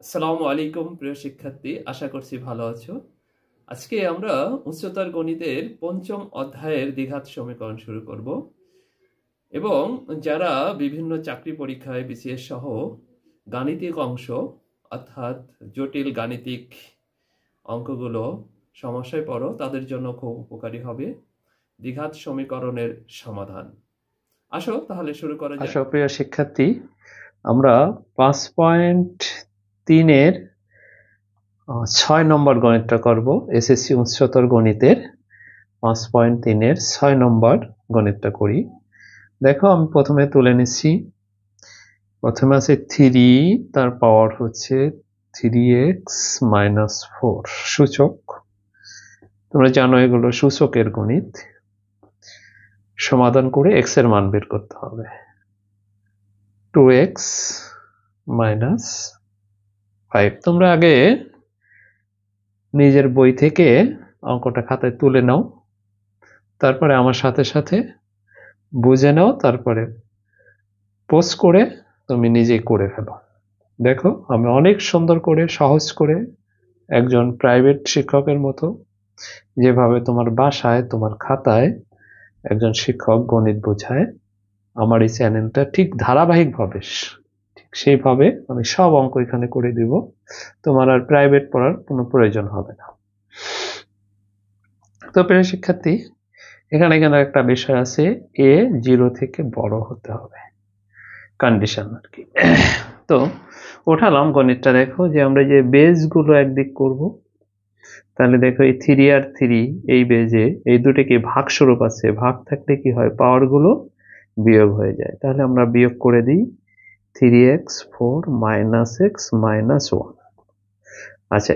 আসসালামু আলাইকুম প্রিয় শিক্ষার্থী, আশা করছি ভালো আছো। আজকে আমরা উচ্চতর গণিতের পঞ্চম অধ্যায়ের দ্বিঘাত সমীকরণ শুরু করব এবং যারা বিভিন্ন চাকরি পরীক্ষায় বিসিএস সহ গাণিতিক অংশ অর্থাৎ জটিল গাণিতিক অঙ্কগুলো সমস্যায় পড়ো তাদের জন্য খুব উপকারী হবে দ্বিঘাত সমীকরণের সমাধান। আসো তাহলে শুরু করা যাক। প্রিয় শিক্ষার্থী, আমরা 5.3-এর 6 নম্বর গণিতটা করব। এসএসসি উচ্চতর গণিতের 5.3-এর 6 নম্বর গণিতটা করি। দেখো, আমি প্রথমে তুলে নিচ্ছি। প্রথমে আছে 3, তার পাওয়ার হচ্ছে 3x - 4 সূচক। তোমরা জানো এগুলো সূচকের গণিত। সমাধান করে x এর মান বের করতে হবে। 2x - 5 তোমরা আগে নিজের বই থেকে অঙ্কটা খাতায় তুলে নাও, তারপরে আমার সাথে সাথে বুঝে নাও, তারপরে পোস্ট করে তুমি নিজেই করে ফেলো। দেখো, আমি অনেক সুন্দর করে সহজ করে একজন প্রাইভেট শিক্ষকের মতো যেভাবে তোমার বাসায় তোমার খাতায় একজন শিক্ষক গণিত বোঝায়, আমার এই চ্যানেলটা ঠিক ধারাবাহিকভাবে ঠিক সেইভাবে আমি সব অঙ্ক এখানে করে দিব। তোমার আর প্রাইভেট পড়ার কোনো প্রয়োজন হবে না। তো প্রিয় শিক্ষার্থী, এখানে কিন্তু একটা বিষয় আছে, এ 0 থেকে বড় হতে হবে, কন্ডিশন আর কি। তো ওঠালাম গণিতটা। দেখো যে আমরা যে বেজগুলো একদিক করব, তাহলে দেখো এই 3 আর 3 এই বেজে এই দুটো কি ভাগ স্বরূপ আছে, ভাগ থাকলে কি হয়, পাওয়ার গুলো বিয়োগ হয়ে যায়। তাহলে আমরা বিয়োগ করে দিই 3x4 - x - 1। আচ্ছা,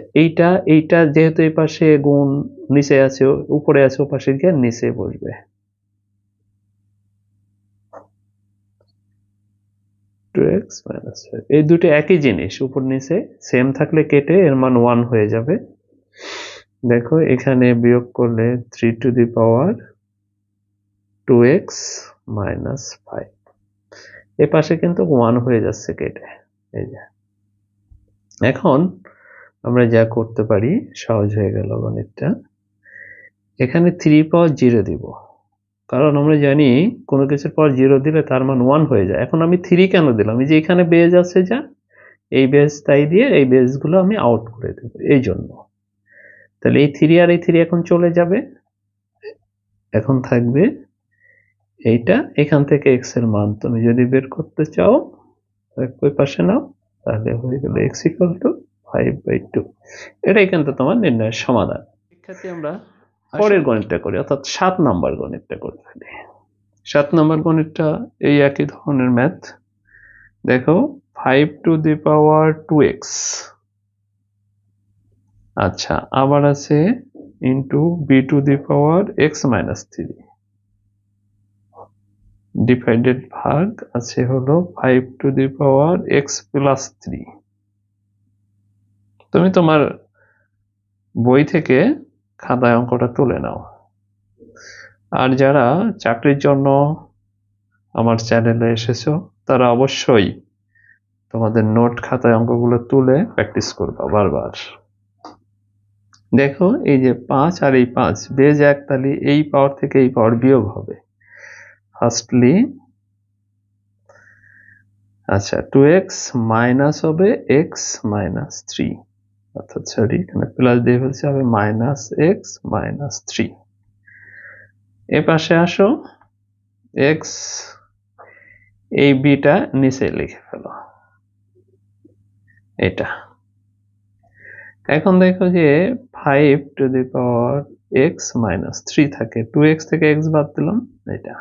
এইটা যেহেতু এই পাশে গুণ, নিচে আছে উপরে আছে, ও পাশে গিয়ে নিচে বসবে। 2x - 5 এই দুটো একই জিনিস, উপর নিচে সেম থাকলে কেটে এর মান 1 হয়ে যাবে। দেখো এখানে বিয়োগ করলে 3 টু দি পাওয়ার 2x - 5 এ পাশে কিন্তু 1 হয়ে যাচ্ছে কেটে। এই যে এখন আমরা যা করতে পারি, সহজ হয়ে গেল গণিতটা। এখানে 3 পাওয়ার 0 দিব, কারণ আমরা জানি কোনো কিছুর পাওয়ার 0 দিলে তার মান 1 হয়ে যায়। এখন আমি 3 কেন দিলাম, এই যে এখানে বেজ আছে যা, এই বেজ তাই দিয়ে এই বেজগুলো আমি আউট করে দেব এই জন্য। তাহলে এই 3 আর এই 3 এখন চলে যাবে, এখন থাকবে এইটা। এখান থেকে x এর মান তুমি যদি বের করতে চাও ওই পাশে নাও, তাহলে হয়ে গেল x = 5/2। এটাই কিন্তু তোমার নির্ণয়ের সমাধান। শিক্ষার্থী, আমরা পরের গণিতটা করি, অর্থাৎ 7 নম্বর গণিতটা করে ফেলি। 7 নম্বর গণিতটা এই একই ধরনের ম্যাথ। দেখো 5 টু দি পাওয়ার 2x, আচ্ছা আবার আছে into b to the power x - 3 divided ভাগ আছে হলো 5 টু দি পাওয়ার x + 3। তুমি তোমার বই থেকে খাতায় অঙ্কটা তুলে নাও। আর যারা চাকরির জন্য আমার চ্যানেলে এসেছো, তারা অবশ্যই তোমাদের নোট খাতায় অঙ্কগুলো তুলে প্র্যাকটিস করবা বারবার। দেখো এই যে 5 আর এই 5 বেজ এক, তাহলে এই পাওয়ার থেকে এই পাওয়ার বিয়োগ হবে। ফার্স্টলি আচ্ছা 2x মাইনাস হবে x - 3, অর্থাৎ সরি এখানে প্লাস দিয়ে ফেলছি, হবে -x - 3। এ পাশে আসো, x এই বিটা নিচে লিখে ফেলো এটা। এখন দেখো যে 5 টু দি পাওয়ার x - 3 থাকে, 2x থেকে x বাদ দিলাম এটা।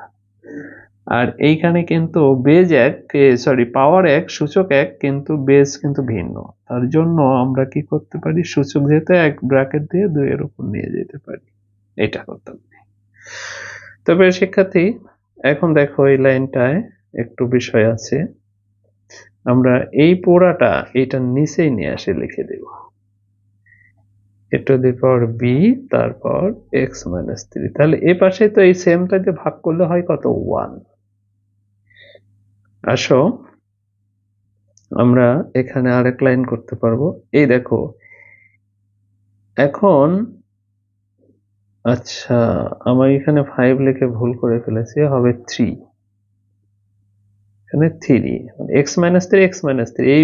আর এইখানে কিন্তু বেজ এক, সরি পাওয়ার এক, সূচক এক, কিন্তু বেজ কিন্তু ভিন্ন। তার জন্য আমরা কি করতে পারি, সূচক যেহেতু এক, ব্র্যাকেট দিয়ে 2 এর উপর নিয়ে যেতে পারি, এটা করতে পারি। তবে শিক্ষার্থী, এখন দেখো এই লাইনটায় একটু বিষয় আছে, আমরা এই পোড়াটা এটার নিচেই নিয়ে আসে লিখে দেব a to the power b, তারপর x - 3। তাহলে এ পাশে তো এই সেমটা দিয়ে ভাগ করলে হয় কত, 1। আসো আমরা এখানে আরেক লাইন করতে পারবো। এই দেখো এখন, আচ্ছা আমার এখানে 5 লিখে ভুল করে ফেলেছি, হবে 3, এখানে 3 x - 3 x - 3, এই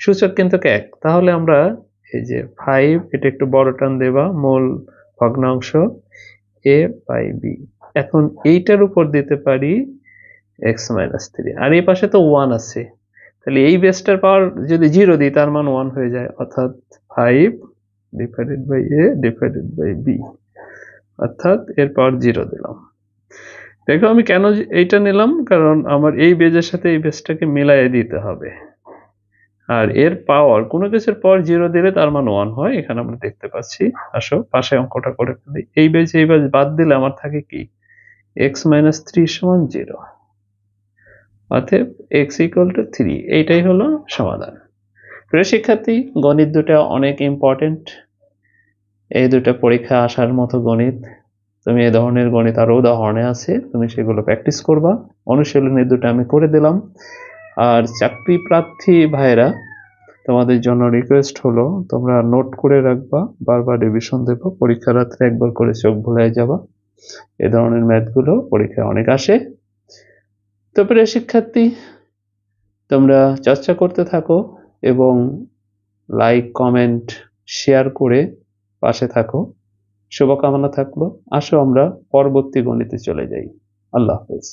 সূচক কিন্তু এক। তাহলে আমরা এই যে 5, এটা একটু বড় টান দেবা, মূল ভগ্নাংশ a/b, এখন এইটার উপর দিতে পারি x - 3, আর এই পাশে তো 1 আছে, তাহলে এই বেসটার পাওয়ার যদি 0 দিই তার মান 1 হয়ে যায়, অর্থাৎ 5 divided by a divided by b, অর্থাৎ এর পাওয়ার 0 দিলাম। দেখো আমি কেন এইটা নিলাম, কারণ আমার এই বেজের সাথে এই বেসটাকে মিলাইয়ে দিতে হবে, আর এর পাওয়ার, কোনো কিছুর পাওয়ার 0 দিলে তার মান 1 হয়, এখানে আমরা দেখতে পাচ্ছি। আসো পাশে অঙ্কটা করে ফেলি। এই বেজ বাদ দিলে আমার থাকে কি, x - 3 = 0, অতএব x = 3, এইটাই হলো সমাধান। প্রিয় শিক্ষার্থী, গণিত দুটো অনেক ইম্পর্টেন্ট, এই দুটো পরীক্ষা আসার মতো গণিত। তুমি এই ধরনের গণিত আরো উদাহরণে আছে, তুমি সেগুলো প্র্যাকটিস করবা। অনুশীলনী দুটো আমি করে দিলাম। আর চাকরি প্রার্থী ভাইরা, তোমাদের জন্য রিকোয়েস্ট হলো তোমরা নোট করে রাখবা, বারবার রিভিশন দেবো, পরীক্ষা রাত্রে একবার করে চোখ ভুলাই যাবা। এ ধরনের ম্যাথগুলো পরীক্ষায় অনেক আসে। তো প্রিয় শিক্ষার্থী, তোমরা চর্চা করতে থাকো এবং লাইক, কমেন্ট, শেয়ার করে পাশে থাকো। শুভকামনা থাকলো। আসো আমরা পরবর্তী গণিতে চলে যাই। আল্লাহ হাফেজ।